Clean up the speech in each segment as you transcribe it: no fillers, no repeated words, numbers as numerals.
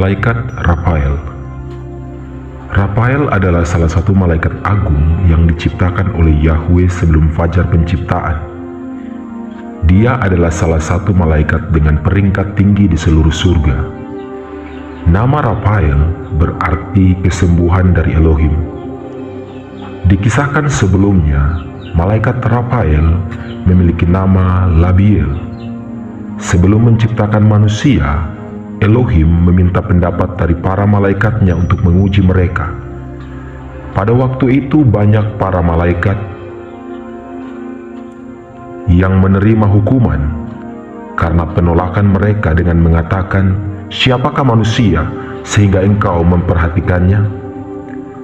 Malaikat Rafael. Rafael adalah salah satu malaikat agung yang diciptakan oleh Yahweh sebelum fajar penciptaan. Dia adalah salah satu malaikat dengan peringkat tinggi di seluruh surga. Nama Rafael berarti kesembuhan dari Elohim. Dikisahkan sebelumnya, malaikat Rafael memiliki nama Labiel. Sebelum menciptakan manusia, Elohim meminta pendapat dari para malaikatnya untuk menguji mereka. Pada waktu itu banyak para malaikat yang menerima hukuman karena penolakan mereka dengan mengatakan, "Siapakah manusia sehingga engkau memperhatikannya?"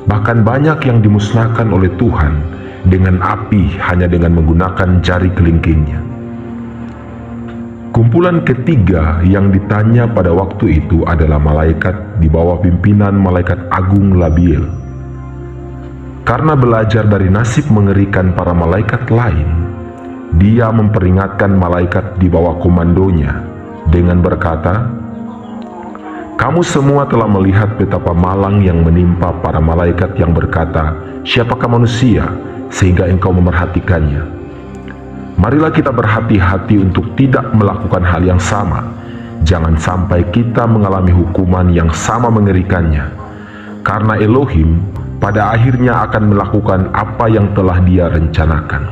Bahkan banyak yang dimusnahkan oleh Tuhan dengan api hanya dengan menggunakan jari kelingkingnya. Kumpulan ketiga yang ditanya pada waktu itu adalah malaikat di bawah pimpinan malaikat agung Labiel. Karena belajar dari nasib mengerikan para malaikat lain, dia memperingatkan malaikat di bawah komandonya dengan berkata, "Kamu semua telah melihat betapa malang yang menimpa para malaikat yang berkata, 'Siapakah manusia sehingga engkau memerhatikannya?' Marilah kita berhati-hati untuk tidak melakukan hal yang sama. Jangan sampai kita mengalami hukuman yang sama mengerikannya. Karena Elohim pada akhirnya akan melakukan apa yang telah Dia rencanakan.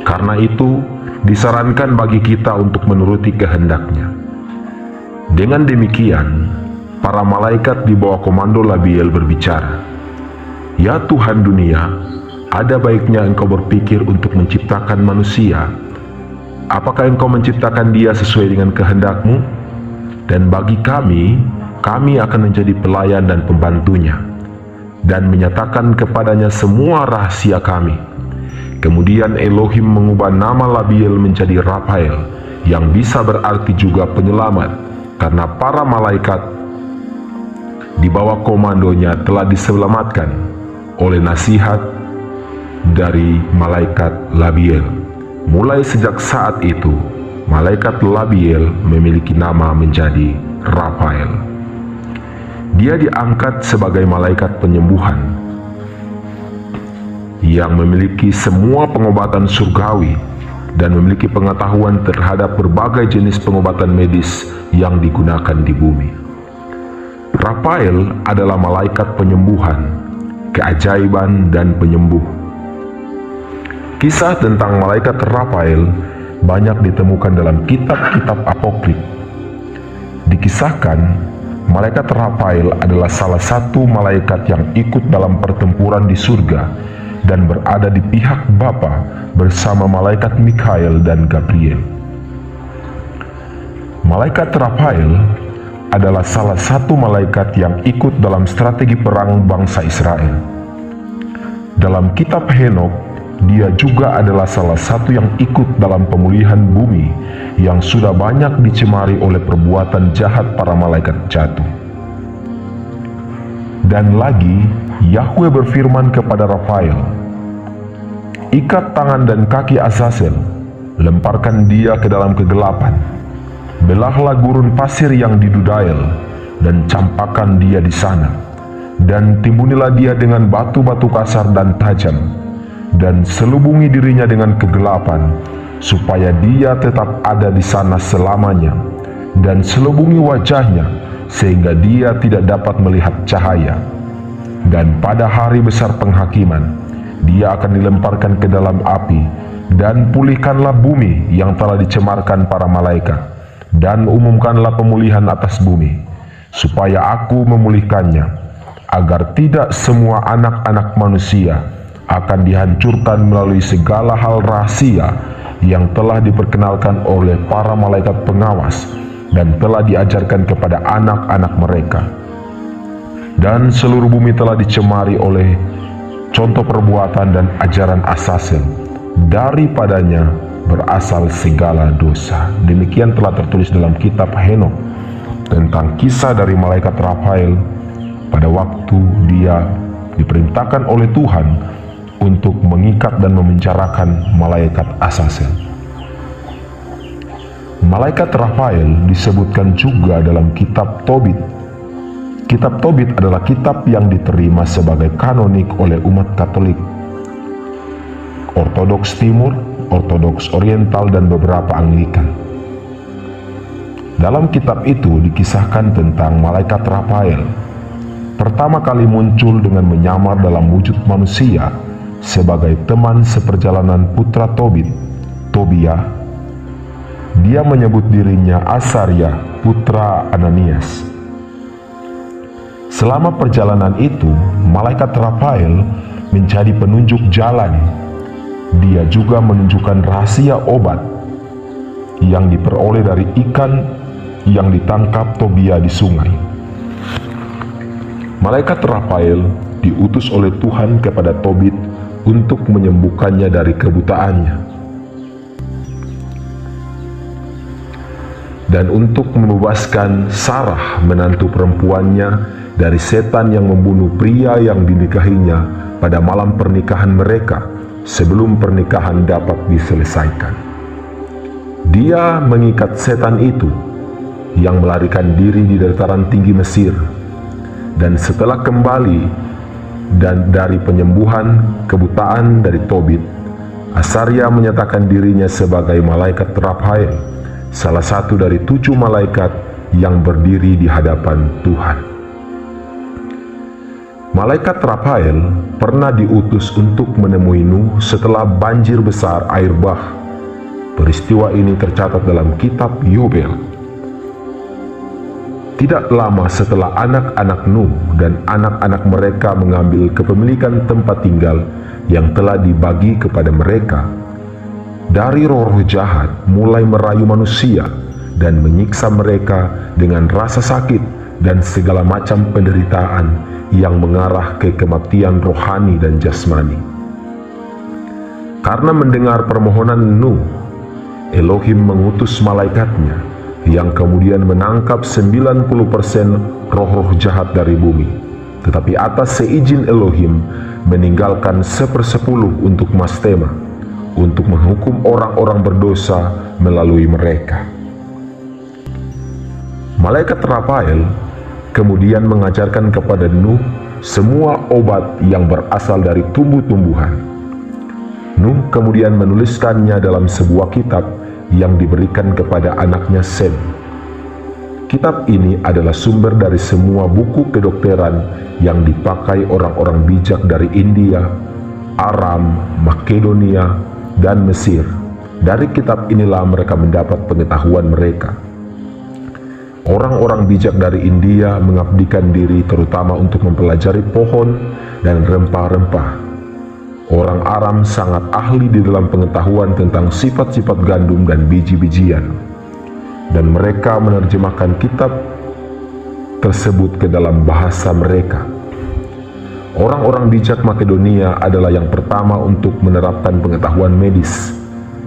Karena itu, disarankan bagi kita untuk menuruti kehendak-Nya." Dengan demikian, para malaikat di bawah komando Labiel berbicara, "Ya Tuhan dunia, ada baiknya engkau berpikir untuk menciptakan manusia. Apakah engkau menciptakan dia sesuai dengan kehendak-Mu? Dan bagi kami akan menjadi pelayan dan pembantunya, dan menyatakan kepadanya semua rahasia kami." Kemudian Elohim mengubah nama Labiel menjadi Rafael, yang bisa berarti juga penyelamat, karena para malaikat di bawah komandonya telah diselamatkan oleh nasihat dari malaikat Labiel. Mulai sejak saat itu, malaikat Labiel memiliki nama menjadi Rafael. Dia diangkat sebagai malaikat penyembuhan yang memiliki semua pengobatan surgawi dan memiliki pengetahuan terhadap berbagai jenis pengobatan medis yang digunakan di bumi. Rafael adalah malaikat penyembuhan, keajaiban, dan penyembuh. Kisah tentang malaikat Rafael banyak ditemukan dalam kitab-kitab apokrif. Dikisahkan, malaikat Rafael adalah salah satu malaikat yang ikut dalam pertempuran di surga dan berada di pihak Bapa bersama malaikat Mikhael dan Gabriel. Malaikat Rafael adalah salah satu malaikat yang ikut dalam strategi perang bangsa Israel. Dalam kitab Henokh, dia juga adalah salah satu yang ikut dalam pemulihan bumi yang sudah banyak dicemari oleh perbuatan jahat para malaikat jatuh. Dan lagi, Yahweh berfirman kepada Rafael, "Ikat tangan dan kaki Azazel, lemparkan dia ke dalam kegelapan. Belahlah gurun pasir yang di Dudael, dan campakkan dia di sana. Dan timbunilah dia dengan batu-batu kasar dan tajam, dan selubungi dirinya dengan kegelapan, supaya dia tetap ada di sana selamanya, dan selubungi wajahnya, sehingga dia tidak dapat melihat cahaya. Dan pada hari besar penghakiman, dia akan dilemparkan ke dalam api, dan pulihkanlah bumi yang telah dicemarkan para malaikat, dan umumkanlah pemulihan atas bumi, supaya aku memulihkannya, agar tidak semua anak-anak manusia akan dihancurkan melalui segala hal rahasia yang telah diperkenalkan oleh para malaikat pengawas dan telah diajarkan kepada anak-anak mereka. Dan seluruh bumi telah dicemari oleh contoh perbuatan dan ajaran Azazel. Daripadanya berasal segala dosa." Demikian telah tertulis dalam kitab Henokh tentang kisah dari malaikat Rafael pada waktu dia diperintahkan oleh Tuhan untuk mengikat dan memenjarakan malaikat Azazel. Malaikat Rafael disebutkan juga dalam kitab Tobit Kitab Tobit adalah kitab yang diterima sebagai kanonik oleh umat Katolik, Ortodoks Timur, Ortodoks Oriental, dan beberapa Anglikan. Dalam kitab itu dikisahkan tentang malaikat Rafael. Pertama kali muncul dengan menyamar dalam wujud manusia sebagai teman seperjalanan putra Tobit, Tobia. Dia menyebut dirinya Asaria, putra Ananias. Selama perjalanan itu, malaikat Rafael menjadi penunjuk jalan. Dia juga menunjukkan rahasia obat yang diperoleh dari ikan yang ditangkap Tobia di sungai. Malaikat Rafael diutus oleh Tuhan kepada Tobit untuk menyembuhkannya dari kebutaannya dan untuk membebaskan Sarah, menantu perempuannya, dari setan yang membunuh pria yang dinikahinya pada malam pernikahan mereka sebelum pernikahan dapat diselesaikan. Dia mengikat setan itu yang melarikan diri di dataran tinggi Mesir, dan setelah kembali dan dari penyembuhan kebutaan dari Tobit, Asaria menyatakan dirinya sebagai malaikat Rafael, salah satu dari 7 malaikat yang berdiri di hadapan Tuhan. Malaikat Rafael pernah diutus untuk menemui Nuh setelah banjir besar air bah. Peristiwa ini tercatat dalam kitab Yobel. Tidak lama setelah anak-anak Nuh dan anak-anak mereka mengambil kepemilikan tempat tinggal yang telah dibagi kepada mereka, dari roh-roh jahat mulai merayu manusia dan menyiksa mereka dengan rasa sakit dan segala macam penderitaan yang mengarah ke kematian rohani dan jasmani. Karena mendengar permohonan Nuh, Elohim mengutus malaikatnya yang kemudian menangkap 90% roh-roh jahat dari bumi. Tetapi atas seizin Elohim meninggalkan 1/10 untuk Mastema, untuk menghukum orang-orang berdosa melalui mereka. Malaikat Rafael kemudian mengajarkan kepada Nuh semua obat yang berasal dari tumbuh-tumbuhan. Nuh kemudian menuliskannya dalam sebuah kitab yang diberikan kepada anaknya Sem. Kitab ini adalah sumber dari semua buku kedokteran yang dipakai orang-orang bijak dari India, Aram, Makedonia, dan Mesir. Dari kitab inilah mereka mendapat pengetahuan mereka. Orang-orang bijak dari India mengabdikan diri terutama untuk mempelajari pohon dan rempah-rempah. Orang Aram sangat ahli di dalam pengetahuan tentang sifat-sifat gandum dan biji-bijian, dan mereka menerjemahkan kitab tersebut ke dalam bahasa mereka. Orang-orang bijak Makedonia adalah yang pertama untuk menerapkan pengetahuan medis,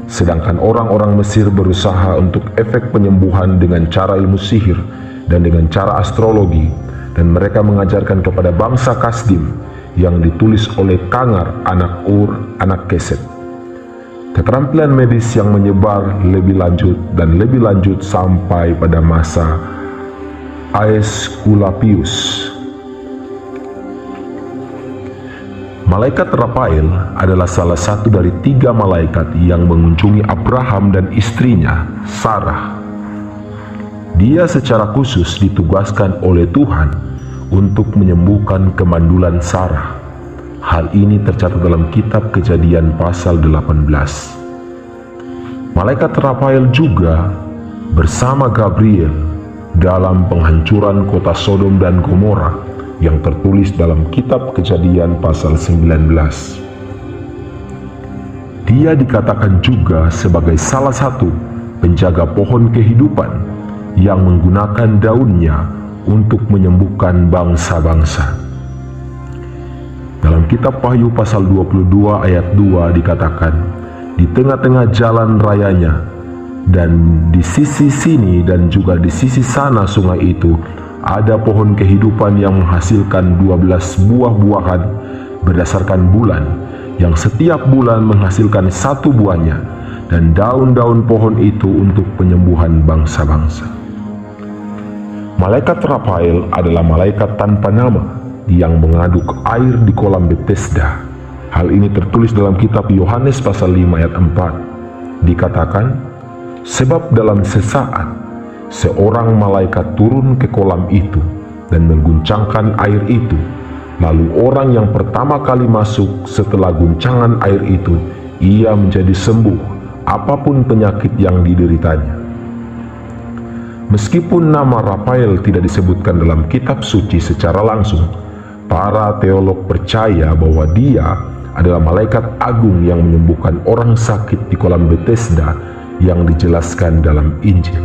sedangkan orang-orang Mesir berusaha untuk efek penyembuhan dengan cara ilmu sihir dan dengan cara astrologi, dan mereka mengajarkan kepada bangsa Kasdim yang ditulis oleh Kangar, anak Ur, anak Keset. Keterampilan medis yang menyebar lebih lanjut dan lebih lanjut sampai pada masa Aesculapius. Malaikat Rafael adalah salah satu dari 3 malaikat yang mengunjungi Abraham dan istrinya, Sarah. Dia secara khusus ditugaskan oleh Tuhan untuk menyembuhkan kemandulan Sarah. Hal ini tercatat dalam kitab Kejadian pasal 18. Malaikat Rafael juga bersama Gabriel dalam penghancuran kota Sodom dan Gomora yang tertulis dalam kitab Kejadian pasal 19. Dia dikatakan juga sebagai salah satu penjaga pohon kehidupan yang menggunakan daunnya untuk menyembuhkan bangsa-bangsa. Dalam kitab Wahyu pasal 22 ayat 2 dikatakan, di tengah-tengah jalan rayanya dan di sisi sini dan juga di sisi sana sungai itu ada pohon kehidupan yang menghasilkan 12 buah-buahan berdasarkan bulan, yang setiap bulan menghasilkan 1 buahnya, dan daun-daun pohon itu untuk penyembuhan bangsa-bangsa. Malaikat Rafael adalah malaikat tanpa nama yang mengaduk air di kolam Bethesda. Hal ini tertulis dalam kitab Yohanes pasal 5 ayat 4. Dikatakan, sebab dalam sesaat seorang malaikat turun ke kolam itu dan mengguncangkan air itu. Lalu orang yang pertama kali masuk setelah guncangan air itu, ia menjadi sembuh apapun penyakit yang dideritanya. Meskipun nama Rafael tidak disebutkan dalam kitab suci secara langsung, para teolog percaya bahwa dia adalah malaikat agung yang menyembuhkan orang sakit di kolam Bethesda yang dijelaskan dalam Injil.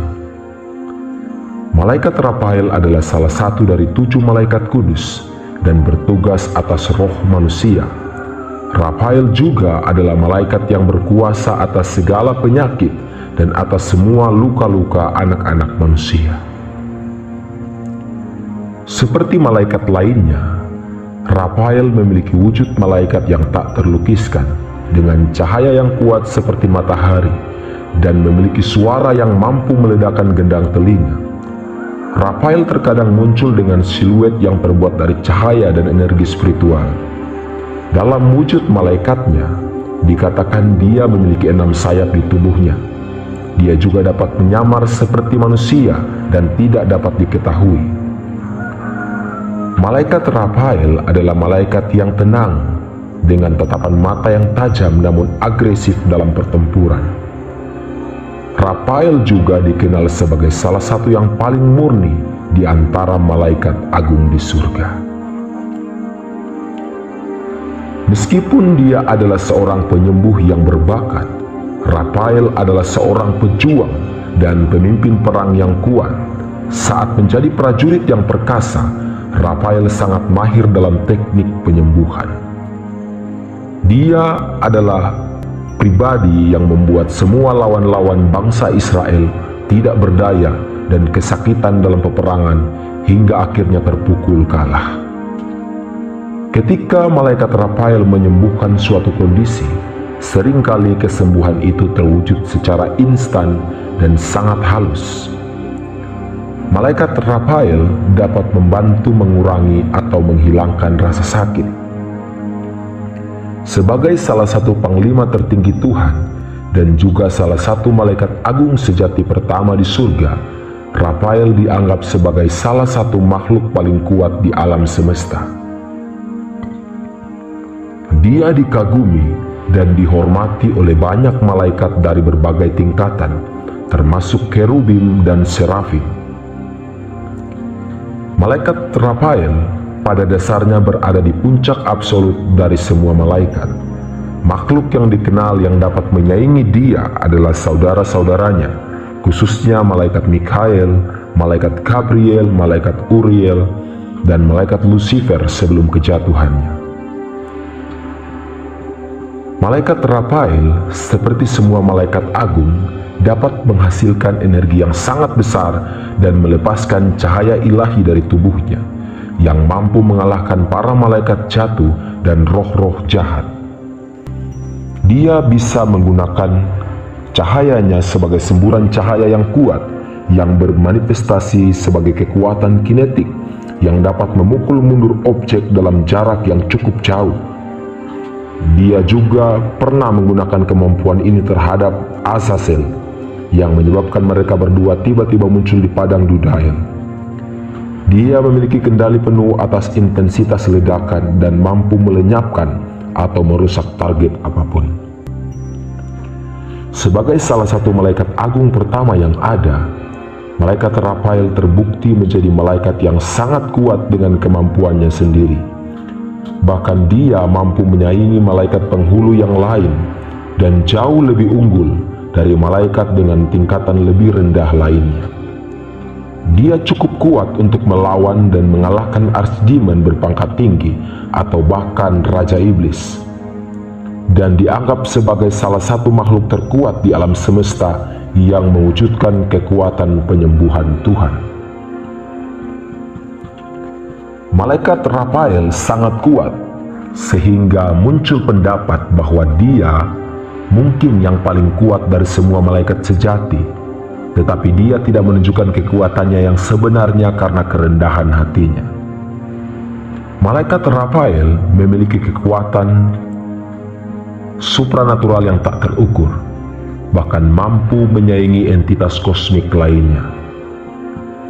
Malaikat Rafael adalah salah satu dari 7 malaikat kudus dan bertugas atas roh manusia. Rafael juga adalah malaikat yang berkuasa atas segala penyakit dan atas semua luka-luka anak-anak manusia. Seperti malaikat lainnya, Rafael memiliki wujud malaikat yang tak terlukiskan, dengan cahaya yang kuat seperti matahari dan memiliki suara yang mampu meledakkan gendang telinga. Rafael terkadang muncul dengan siluet yang terbuat dari cahaya dan energi spiritual. Dalam wujud malaikatnya, dikatakan dia memiliki 6 sayap di tubuhnya. Dia juga dapat menyamar seperti manusia dan tidak dapat diketahui. Malaikat Rafael adalah malaikat yang tenang, dengan tatapan mata yang tajam namun agresif dalam pertempuran. Rafael juga dikenal sebagai salah satu yang paling murni di antara malaikat agung di surga. Meskipun dia adalah seorang penyembuh yang berbakat, Rafael adalah seorang pejuang dan pemimpin perang yang kuat. Saat menjadi prajurit yang perkasa, Rafael sangat mahir dalam teknik penyembuhan. Dia adalah pribadi yang membuat semua lawan-lawan bangsa Israel tidak berdaya dan kesakitan dalam peperangan hingga akhirnya terpukul kalah. Ketika malaikat Rafael menyembuhkan suatu kondisi, seringkali kesembuhan itu terwujud secara instan dan sangat halus. Malaikat Rafael dapat membantu mengurangi atau menghilangkan rasa sakit. Sebagai salah satu panglima tertinggi Tuhan dan juga salah satu malaikat agung sejati pertama di surga, Rafael dianggap sebagai salah satu makhluk paling kuat di alam semesta. Dia dikagumi dan dihormati oleh banyak malaikat dari berbagai tingkatan, termasuk kerubim dan serafim. Malaikat Rafael pada dasarnya berada di puncak absolut dari semua malaikat. Makhluk yang dikenal yang dapat menyaingi dia adalah saudara-saudaranya, khususnya malaikat Mikael, malaikat Gabriel, malaikat Uriel, dan malaikat Lucifer sebelum kejatuhannya. Malaikat Rafael, seperti semua malaikat agung, dapat menghasilkan energi yang sangat besar dan melepaskan cahaya ilahi dari tubuhnya, yang mampu mengalahkan para malaikat jatuh dan roh-roh jahat. Dia bisa menggunakan cahayanya sebagai semburan cahaya yang kuat, yang bermanifestasi sebagai kekuatan kinetik, yang dapat memukul mundur objek dalam jarak yang cukup jauh. Dia juga pernah menggunakan kemampuan ini terhadap Azazel, yang menyebabkan mereka berdua tiba-tiba muncul di padang Dudael. Dia memiliki kendali penuh atas intensitas ledakan dan mampu melenyapkan atau merusak target apapun. Sebagai salah satu malaikat agung pertama yang ada, malaikat Rafael terbukti menjadi malaikat yang sangat kuat dengan kemampuannya sendiri. Bahkan dia mampu menyaingi malaikat penghulu yang lain dan jauh lebih unggul dari malaikat dengan tingkatan lebih rendah lainnya. Dia cukup kuat untuk melawan dan mengalahkan archdemon berpangkat tinggi atau bahkan Raja Iblis, dan dianggap sebagai salah satu makhluk terkuat di alam semesta yang mewujudkan kekuatan penyembuhan Tuhan. Malaikat Rafael sangat kuat, sehingga muncul pendapat bahwa dia mungkin yang paling kuat dari semua malaikat sejati. tetapi dia tidak menunjukkan kekuatannya yang sebenarnya karena kerendahan hatinya. Malaikat Rafael memiliki kekuatan supranatural yang tak terukur, bahkan mampu menyaingi entitas kosmik lainnya.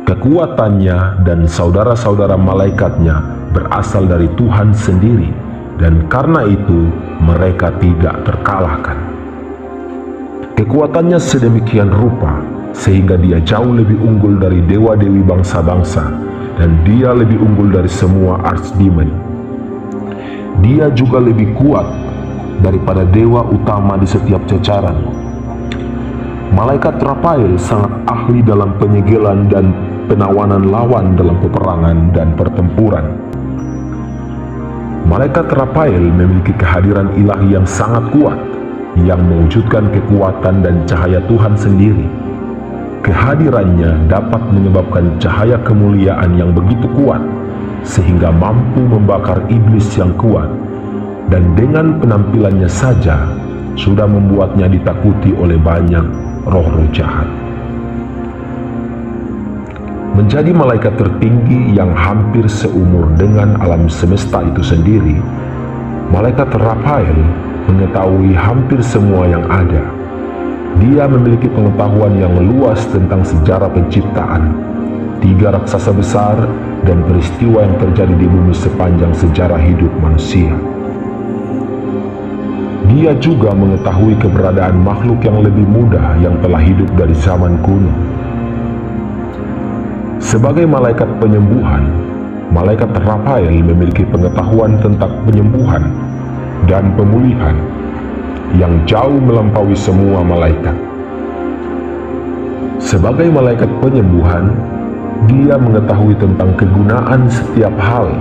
Kekuatannya dan saudara-saudara malaikatnya berasal dari Tuhan sendiri, dan karena itu mereka tidak terkalahkan. Kekuatannya sedemikian rupa sehingga dia jauh lebih unggul dari dewa-dewi bangsa-bangsa, dan dia lebih unggul dari semua archdemon. Dia juga lebih kuat daripada dewa utama di setiap cecaran. Malaikat Rafael sangat ahli dalam penyegelan dan penawanan lawan dalam peperangan dan pertempuran. Malaikat Rafael memiliki kehadiran ilahi yang sangat kuat, yang mewujudkan kekuatan dan cahaya Tuhan sendiri. Kehadirannya dapat menyebabkan cahaya kemuliaan yang begitu kuat sehingga mampu membakar iblis yang kuat, dan dengan penampilannya saja sudah membuatnya ditakuti oleh banyak roh-roh jahat. Menjadi malaikat tertinggi yang hampir seumur dengan alam semesta itu sendiri, malaikat Rafael mengetahui hampir semua yang ada. Dia memiliki pengetahuan yang luas tentang sejarah penciptaan, 3 raksasa besar, dan peristiwa yang terjadi di bumi sepanjang sejarah hidup manusia. Dia juga mengetahui keberadaan makhluk yang lebih muda yang telah hidup dari zaman kuno. Sebagai malaikat penyembuhan, malaikat Rafael memiliki pengetahuan tentang penyembuhan dan pemulihan yang jauh melampaui semua malaikat. Sebagai malaikat penyembuhan, dia mengetahui tentang kegunaan setiap hal,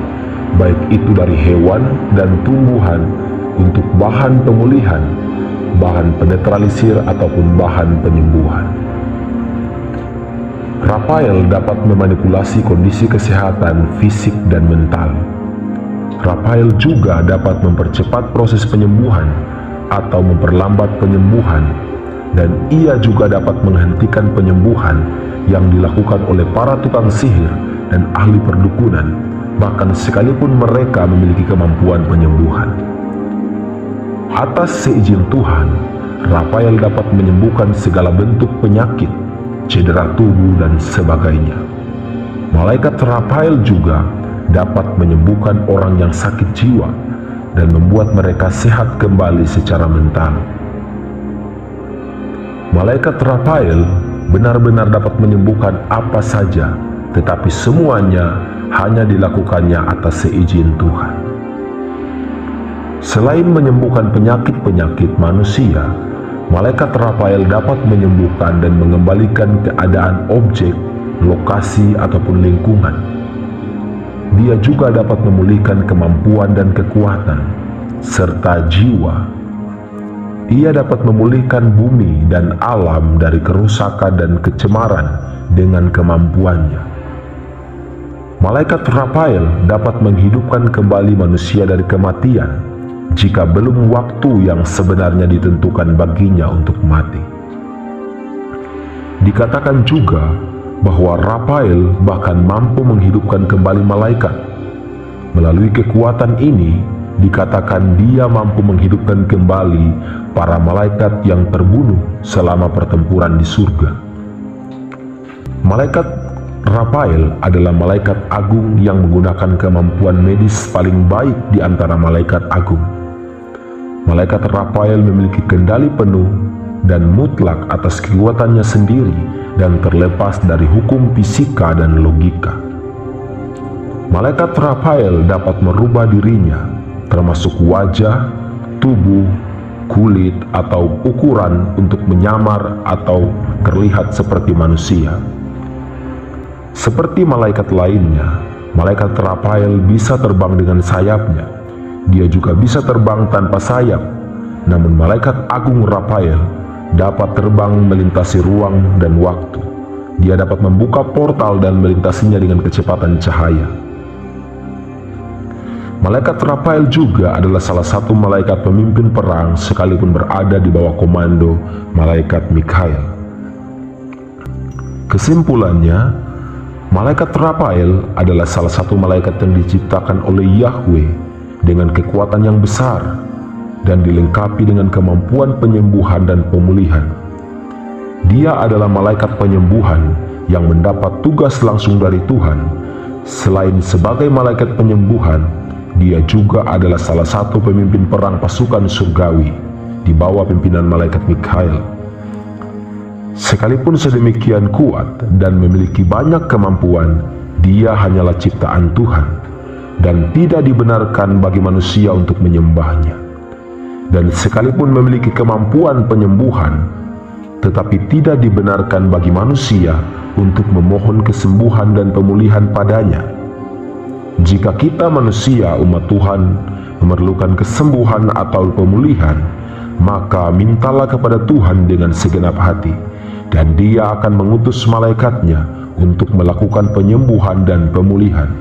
baik itu dari hewan dan tumbuhan, untuk bahan pemulihan, bahan penetralisir, ataupun bahan penyembuhan. Rafael dapat memanipulasi kondisi kesehatan fisik dan mental. Rafael juga dapat mempercepat proses penyembuhan atau memperlambat penyembuhan, dan ia juga dapat menghentikan penyembuhan yang dilakukan oleh para tukang sihir dan ahli perdukunan, bahkan sekalipun mereka memiliki kemampuan penyembuhan. Atas seizin Tuhan, Rafael dapat menyembuhkan segala bentuk penyakit, cedera tubuh, dan sebagainya. Malaikat Rafael juga dapat menyembuhkan orang yang sakit jiwa dan membuat mereka sehat kembali secara mental. Malaikat Rafael benar-benar dapat menyembuhkan apa saja, tetapi semuanya hanya dilakukannya atas seizin Tuhan. Selain menyembuhkan penyakit-penyakit manusia, malaikat Rafael dapat menyembuhkan dan mengembalikan keadaan objek, lokasi, ataupun lingkungan. Dia juga dapat memulihkan kemampuan dan kekuatan, serta jiwa. Ia dapat memulihkan bumi dan alam dari kerusakan dan kecemaran dengan kemampuannya. Malaikat Rafael dapat menghidupkan kembali manusia dari kematian jika belum waktu yang sebenarnya ditentukan baginya untuk mati. Dikatakan juga bahwa Rafael bahkan mampu menghidupkan kembali malaikat. Melalui kekuatan ini, dikatakan dia mampu menghidupkan kembali para malaikat yang terbunuh selama pertempuran di surga. Malaikat Rafael adalah malaikat agung yang menggunakan kemampuan medis paling baik di antara malaikat agung. Malaikat Rafael memiliki kendali penuh dan mutlak atas kekuatannya sendiri dan terlepas dari hukum fisika dan logika. Malaikat Rafael dapat merubah dirinya, termasuk wajah, tubuh, kulit, atau ukuran untuk menyamar atau terlihat seperti manusia. Seperti malaikat lainnya, malaikat Rafael bisa terbang dengan sayapnya. Dia juga bisa terbang tanpa sayap. Namun malaikat agung Rafael dapat terbang melintasi ruang dan waktu. Dia dapat membuka portal dan melintasinya dengan kecepatan cahaya. Malaikat Rafael juga adalah salah satu malaikat pemimpin perang sekalipun berada di bawah komando malaikat Mikhael. Kesimpulannya, malaikat Rafael adalah salah satu malaikat yang diciptakan oleh Yahweh dengan kekuatan yang besar dan dilengkapi dengan kemampuan penyembuhan dan pemulihan. Dia adalah malaikat penyembuhan yang mendapat tugas langsung dari Tuhan. Selain sebagai malaikat penyembuhan, dia juga adalah salah satu pemimpin perang pasukan surgawi di bawah pimpinan malaikat Mikhail. Sekalipun sedemikian kuat dan memiliki banyak kemampuan, dia hanyalah ciptaan Tuhan dan tidak dibenarkan bagi manusia untuk menyembahnya. Dan sekalipun memiliki kemampuan penyembuhan, tetapi tidak dibenarkan bagi manusia untuk memohon kesembuhan dan pemulihan padanya. Jika kita manusia umat Tuhan memerlukan kesembuhan atau pemulihan, maka mintalah kepada Tuhan dengan segenap hati, dan Dia akan mengutus malaikatnya untuk melakukan penyembuhan dan pemulihan.